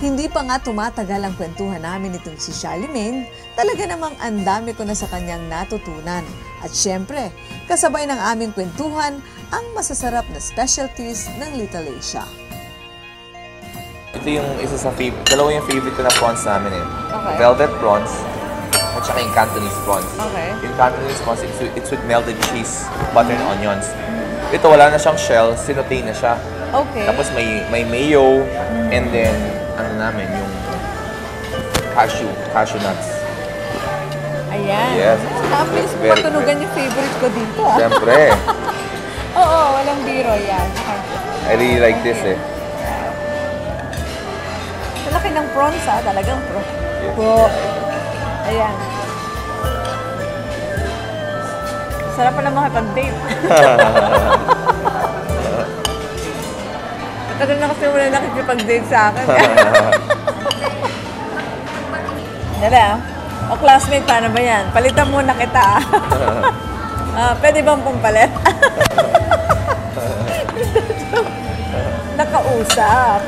Hindi pa nga tumatagal ang kwentuhan namin itong si Charlemagne, talaga namang ang dami ko na sa kanyang natutunan. At syempre, kasabay ng aming kwentuhan ang masasarap na specialties ng Little Asia. Ito yung isa sa dalawa yung favorite ko na prawns namin eh. Okay. Velvet prawns at saka yung Cantonese prawns. Okay. Yung Cantonese prawns, it's with melted cheese, butter and onions. Ito wala na siyang shell, sinote na siya. Okay. Tapos may mayo, and then ano namin, yung cashew nuts. Ayan. Yes. Tapos matunugan yung favorite ko dito. Siyempre. Oo, walang biro yan. I really like this eh. Malaki ng prawns talagang prawns. Yes. Po. Ayan. Sarap pa naman makipag-date. Tagal na kasi wala nakikipag-date sa akin. Dala, o classmate, paano ba yan? Palitan muna kita. Pwede bang pumpalit? Nakausap.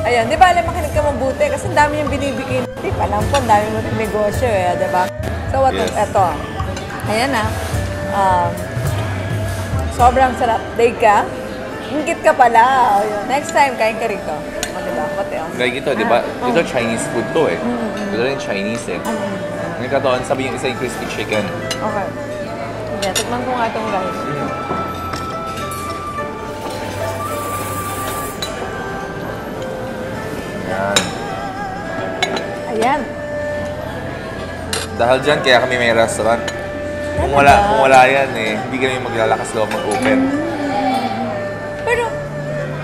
Ayan, di ba alam, makinig ka mabuti kasi ang dami yung binibigay. Tip, alam po, ang dami mo ng negosyo eh, di ba? So, eto. Ayan sobrang sarap. Day ka? Ingit ka pala. Next time, kain ka rito. O, diba? Pati, Like ito, di ba? Ito Chinese food to eh. Ito rin Chinese eh. Nagkataon, sabi yung isa yung crispy chicken. Okay. Ayan, tikman ko nga itong rice. Yan. Ayan. Dahil dyan, kaya kami may restaurant. Kung wala yan eh, hindi kami maglalakas loob mag-open. Pero,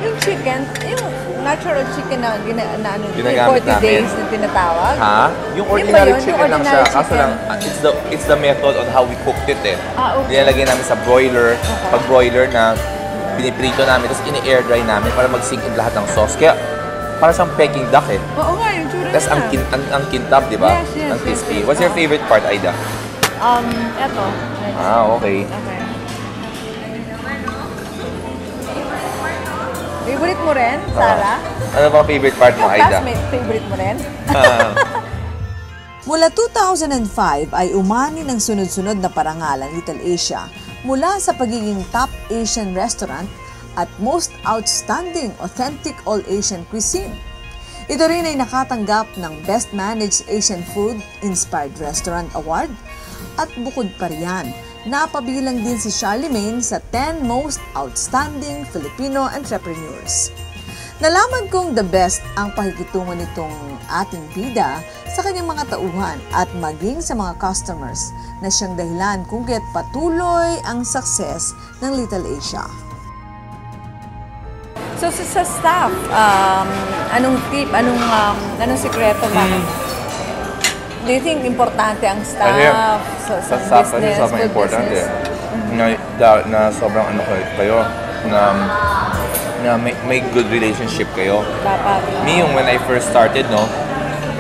yung chicken, yung natural chicken na ginagamit 40 days na tinatawag. Ha? Yung ordinary yun, chicken lang siya. Kaso lang, it's the method on how we cooked it eh. Okay. Nilalagay namin sa broiler. Pag broiler na, piniprito namin, tapos ini-air dry namin para mag-sink in lahat ng sauce. Kaya, para siyang Peking duck eh. Oo nga, yung tsura Tapos ang kintab, di ba? Yes, ang crispy. yes. What's your favorite part, Aida? Eto. Okay. Okay. Favorite mo rin, Sarah? Ano bang favorite part mo, Aida? Classmate, favorite mo rin? Mula 2005 ay umani ng sunod-sunod na parangal ang Little Asia mula sa pagiging top Asian restaurant at most outstanding authentic all-Asian cuisine. Ito rin ay nakatanggap ng Best Managed Asian Food Inspired Restaurant Award at bukod pa riyan, napabilang din si Charlemagne sa 10 Most Outstanding Filipino Entrepreneurs. Nalaman kong the best ang pakikitungo nitong ating bida sa kanyang mga tauhan at maging sa mga customers na siyang dahilan kung kaya't patuloy ang success ng Little Asia. So sa staff, anong tip, anong sikreto ba? Do you think importante ang staff sa staff business, sobrang food importante. business? Na sobrang kayo, na may good relationship kayo. Dapat. Me, when I first started,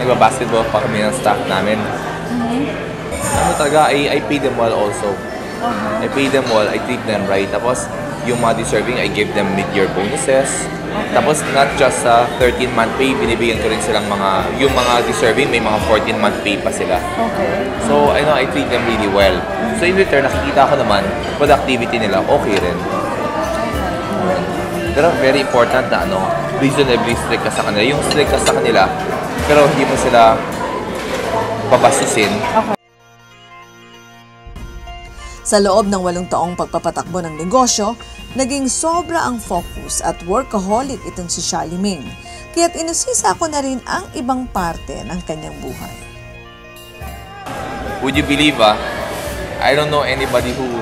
nagba-basketball pa kami ng staff namin. Talaga, I pay them well also. I pay them well, I treat them right. Tapos, yung mga deserving, I give them mid-year bonuses. Tapos, not just sa 13-month pay, binibigyan ko rin silang yung mga deserving, may mga 14-month pay pa sila. Okay. So, I treat them really well. So, in return, nakikita ko naman, productivity nila, okay rin. Pero very important na reasonably strict ka sa kanila. Yung strict ka sa kanila, pero hindi mo sila babasusin. Okay. Sa loob ng 8 taong pagpapatakbo ng negosyo, naging sobra ang focus at workaholic itong si Charlemagne. Kaya't inusisa ko na rin ang ibang parte ng kanyang buhay. Would you believe, I don't know anybody who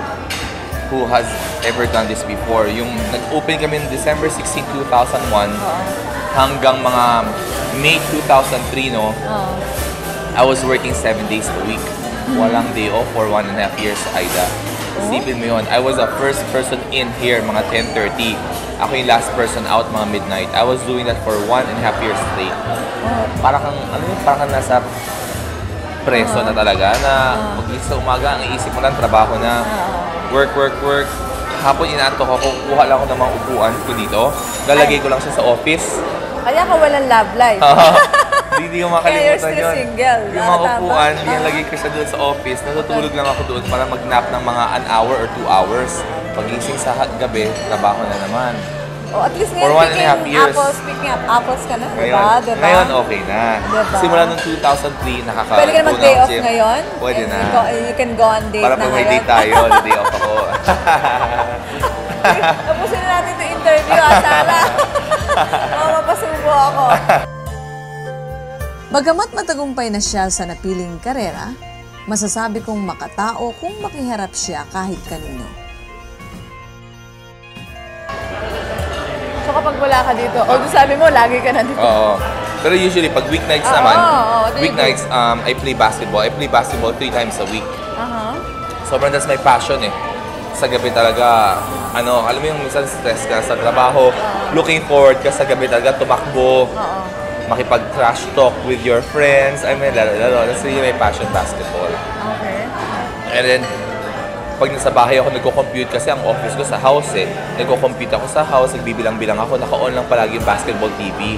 has ever done this before. Yung nag-open kami in December 16, 2001 hanggang mga May 2003, I was working 7 days a week. Walang day off for 1.5 years, Aida. Isipin mo yun. I was the first person in here, mga 10:30. Ako yung last person out, mga midnight. I was doing that for 1.5 years straight. Parang kang nasa preso na talaga, na pag-isip sa umaga, ang iisip mo lang, trabaho na. Work. Hapon inaantok ako, kuha lang ako ng mga upuan ko dito. Lalagay ko lang siya sa office. Kaya ka walang love life. Hindi ko Kaya you're makalimutan still yun. single. Yung mga Tama? upuan, nilagay ko siya doon sa office. Natutulog lang ako doon para mag-nap ng mga an hour or 2 hours. Pagising sa gabi, trabaho na naman. Oh, at least For ngayon, 1.5 years. speaking of apples ka na, Ngayon, diba? ngayon okay na. Diba? Simula noong 2003, nakaka- Pwede ka na mag-day off ngayon? Pwede And na. You can go on date Para na pag may ngayon. date tayo, day off ako. Tapusin na natin ito interview, Sara. Mapapasubo ako. Bagamat matagumpay na siya sa napiling karera, masasabi kong makatao kung makiharap siya kahit kanino. So kapag wala ka dito, although sabi mo, lagi ka na dito. Oo. Pero usually, pag weeknights Oo, naman, what do you weeknights, I play basketball. I play basketball 3 times a week. Sobrang that's my passion eh. Sa gabi talaga, alam mo yung minsan stress ka sa trabaho, looking forward ka sa gabi talaga, tumakbo, makipag-trash talk with your friends. I mean, lalo. That's really my passion, basketball. Okay. And then, pag nasa bahay ako, nagko-compute kasi ang office ko sa house eh. Nagko-compute ako sa house, nagbibilang-bilang ako, naka-on lang palagi yung basketball TV.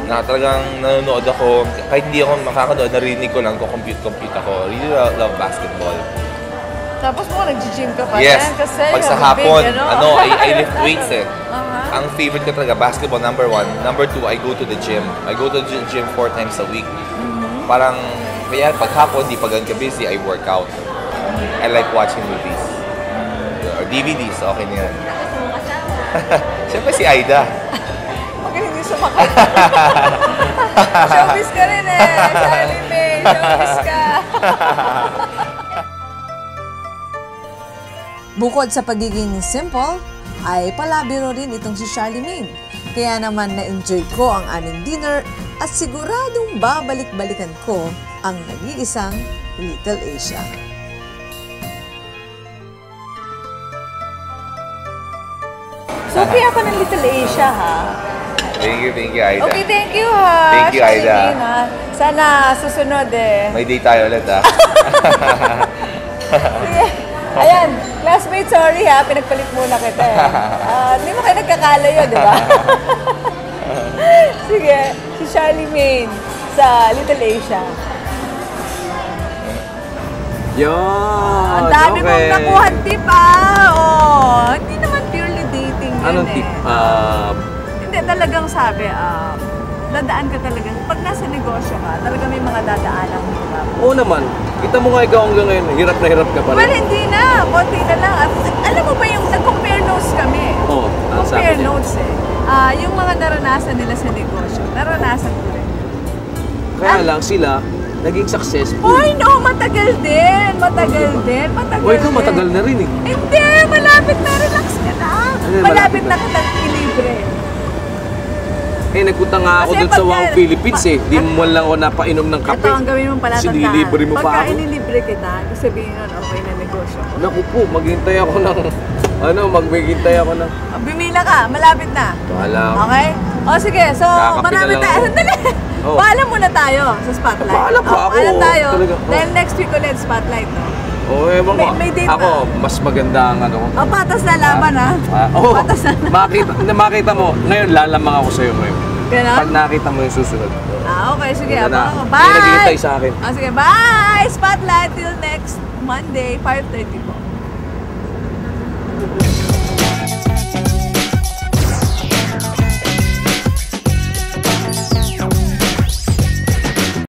Na talagang nanonood ako, kahit hindi ako makakanood, narinig ko lang, compute ako. Really love basketball. Tapos mo, nag-gym ka pa Yes. yan kasi Pag sa you're hapon, big, I lift weights eh. Ang favorite ko talaga, basketball, number 1. Number 2, I go to the gym. I go to the gym 4 times a week. Parang, kaya pag hapon, di pag busy, I work out. I like watching movies. Or DVDs, okay na yan. Siyempre si Aida. Okay, hindi sumakot. Showbiz ka rin eh. Charlie May, showbiz ka. Bukod sa pagiging simple, ay palabiro rin itong si Charlemagne. Kaya naman na-enjoy ko ang aming dinner at siguradong babalik-balikan ko ang nag-iisang Little Asia. So, kaya pa ng Little Asia, ha? Thank you, Aida. Okay, thank you, ha? Thank you, Aida. Charlemagne, ha? Sana susunod eh. May date tayo ulit, ha? Sige. Ayan, classmate, sorry ha, pinagpalit muna kita eh. Hindi mo kayo nagkakalayo, di ba? Sige, si Charlemagne sa Little Asia. Yun! Ang dami mong nakuha tip oh. Hindi naman purely dating yun Anong tip? Hindi, talagang sabi, dadaan ka talaga. Pag nasa negosyo ka, talaga may mga dadaanan mo. Diba? Oo naman. Kita mo nga ikaw hanggang ngayon, hirap na hirap ka pa rin. Well, hindi na. Konti na lang. At alam mo ba yung nag-compare notes kami? Oo, Compare sabi niya. notes eh. Yung mga naranasan nila sa negosyo, naranasan ko rin. Kaya lang sila, naging successful. Hoy, no, matagal din. Matagal din. O ikaw matagal na rin eh. Hindi, malapit na. Relax ka na. Ano, Malapit malapit na na? kitang ilibre. Eh, nagpunta nga ako Kasi dun sa pagka- Wang Philippines eh. Di mo lang ako napainom ng kape. Ito ang gawin mong palatandaan. Sinilibre mo pa Pagka ako. inilibre kita, sabihin nun, okay na negosyo. Naku po, maghintay ako ng... maghintay ako ng... Bimila ka, malapit na. Bahala ako. Okay? O sige, so Kakape marami na lang tayo. ako. Sandali. Oh. Paalam muna tayo sa spotlight. Paalam pa ako, Paalam tayo. talaga. Dahil next week ulit spotlight, no? Oo, ewan ko. May date Ako, na. mas maganda ang ano ko. O, patas na laban, ha? Oo, Patas na. makita mo. Ngayon, lalamang ako sa'yo ngayon. Ganon? Pag nakita mo yung susunod. Okay, sige. Wala na. Abangan ko. May Bye! naghihintay sa akin. Sige, bye! Spotlight till next Monday, 5:30 po.